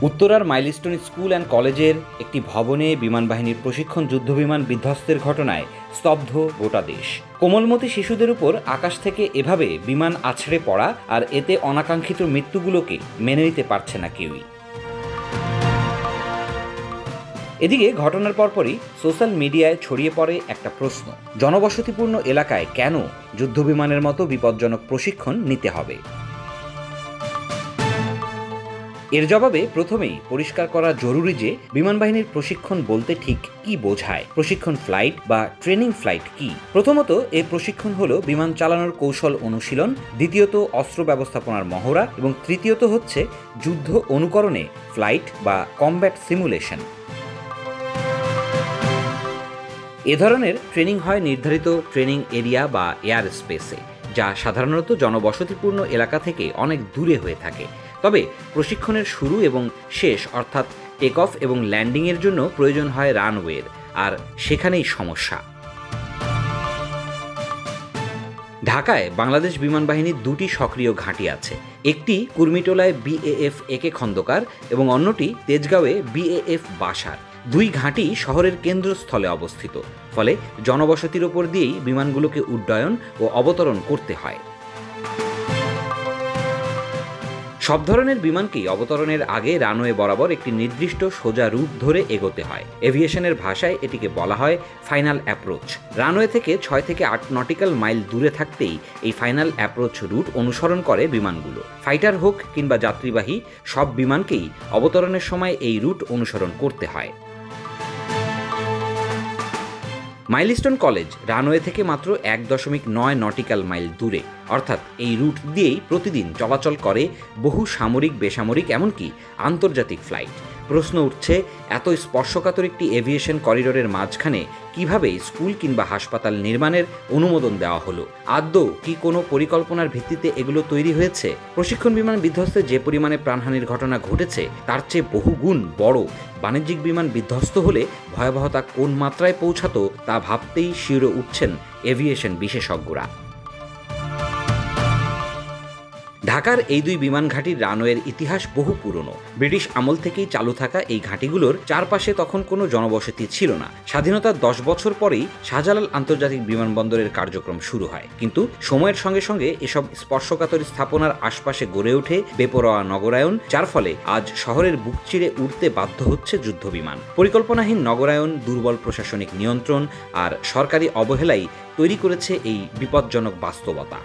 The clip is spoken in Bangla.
উত্তরার মাইলস্টোন স্কুল অ্যান্ড কলেজের একটি ভবনে বিমান বাহিনীর প্রশিক্ষণ যুদ্ধবিমান বিধ্বস্তের ঘটনায় স্তব্ধ গোটা দেশ। কোমলমতি শিশুদের উপর আকাশ থেকে এভাবে বিমান আছড়ে পড়া আর এতে অনাকাঙ্ক্ষিত মৃত্যুগুলোকে মেনে নিতে পারছে না কেউই। এদিকে ঘটনার পরপরই সোশ্যাল মিডিয়ায় ছড়িয়ে পড়ে একটা প্রশ্ন, জনবসতিপূর্ণ এলাকায় কেন যুদ্ধবিমানের মতো বিপজ্জনক প্রশিক্ষণ নিতে হবে? এর জবাবে প্রথমেই পরিষ্কার করা জরুরি যে বিমান বাহিনীর প্রশিক্ষণ বলতে ঠিক কি বোঝায়। প্রশিক্ষণ ফ্লাইট বা ট্রেনিং ফ্লাইট কি? প্রথমত, এই প্রশিক্ষণ হলো বিমান চালানোর কৌশল অনুশীলন, দ্বিতীয়ত অস্ত্র ব্যবস্থাপনার মহড়া এবং তৃতীয়ত হচ্ছে যুদ্ধ অনুকরণে ফ্লাইট বা কমব্যাট সিমুলেশন। এ ধরনের ট্রেনিং হয় নির্ধারিত ট্রেনিং এরিয়া বা এয়ার স্পেসে, যা সাধারণত জনবসতিপূর্ণ এলাকা থেকে অনেক দূরে হয়ে থাকে। তবে প্রশিক্ষণের শুরু এবং শেষ অর্থাৎ টেক অফ এবং ল্যান্ডিংয়ের জন্য প্রয়োজন হয় রানওয়ের, আর সেখানেই সমস্যা। ঢাকায় বাংলাদেশ বিমান বাহিনীর দুটি সক্রিয় ঘাঁটি আছে, একটি কুর্মিটোলায় BAF AK খন্দকার এবং অন্যটি তেজগাঁওয়ে BAF বাসার। দুই ঘাঁটি শহরের কেন্দ্রস্থলে অবস্থিত, ফলে জনবসতির ওপর দিয়েই বিমানগুলোকে উড্ডয়ন ও অবতরণ করতে হয়। সব ধরনের বিমানকেই অবতরণের আগে রানওয়ে বরাবর একটি নির্দিষ্ট সোজা রুট ধরে এগোতে হয়। এভিয়েশনের ভাষায় এটিকে বলা হয় ফাইনাল অ্যাপ্রোচ। রানওয়ে থেকে 6 থেকে 8 নটিক্যাল মাইল দূরে থাকতেই এই ফাইনাল অ্যাপ্রোচ রুট অনুসরণ করে বিমানগুলো। ফাইটার হোক কিংবা যাত্রীবাহী, সব বিমানকেই অবতরণের সময় এই রুট অনুসরণ করতে হয়। মাইলস্টোন কলেজ রানওয়ে থেকে মাত্র 1.9 নটিক্যাল মাইল দূরে, অর্থাৎ এই রুট দিয়েই প্রতিদিন চলাচল করে বহু সামরিক, বেসামরিক, এমনকি আন্তর্জাতিক ফ্লাইট। প্রশ্ন উঠছে, এত স্পর্শকাতর একটি এভিয়েশন করিডোরের মাঝখানে কিভাবে স্কুল কিংবা হাসপাতাল নির্মাণের অনুমোদন দেওয়া হলো? আদৌ কি কোনো পরিকল্পনার ভিত্তিতে এগুলো তৈরি হয়েছে? প্রশিক্ষণ বিমান বিধ্বস্তে যে পরিমাণে প্রাণহানির ঘটনা ঘটেছে তার চেয়ে বহুগুণ বড় বাণিজ্যিক বিমান বিধ্বস্ত হলে ভয়াবহতা কোন মাত্রায় পৌঁছাতো তা ভাবতেই শিউরে উঠছেন এভিয়েশন বিশেষজ্ঞরা। ঢাকার এই দুই বিমান ঘাঁটির রানওয়ের ইতিহাস বহু পুরনো। ব্রিটিশ আমল থেকেই চালু থাকা এই ঘাঁটিগুলোর চারপাশে তখন কোনো জনবসতি ছিল না। স্বাধীনতার 10 বছর পরেই শাহজালাল আন্তর্জাতিক বিমানবন্দরের কার্যক্রম শুরু হয়, কিন্তু সময়ের সঙ্গে সঙ্গে এসব স্পর্শকাতর স্থাপনার আশপাশে গড়ে ওঠে বেপরোয়া নগরায়ন, যার ফলে আজ শহরের বুক চিরে উড়তে বাধ্য হচ্ছে যুদ্ধবিমান। পরিকল্পনাহীন নগরায়ন, দুর্বল প্রশাসনিক নিয়ন্ত্রণ আর সরকারি অবহেলাই তৈরি করেছে এই বিপজ্জনক বাস্তবতা।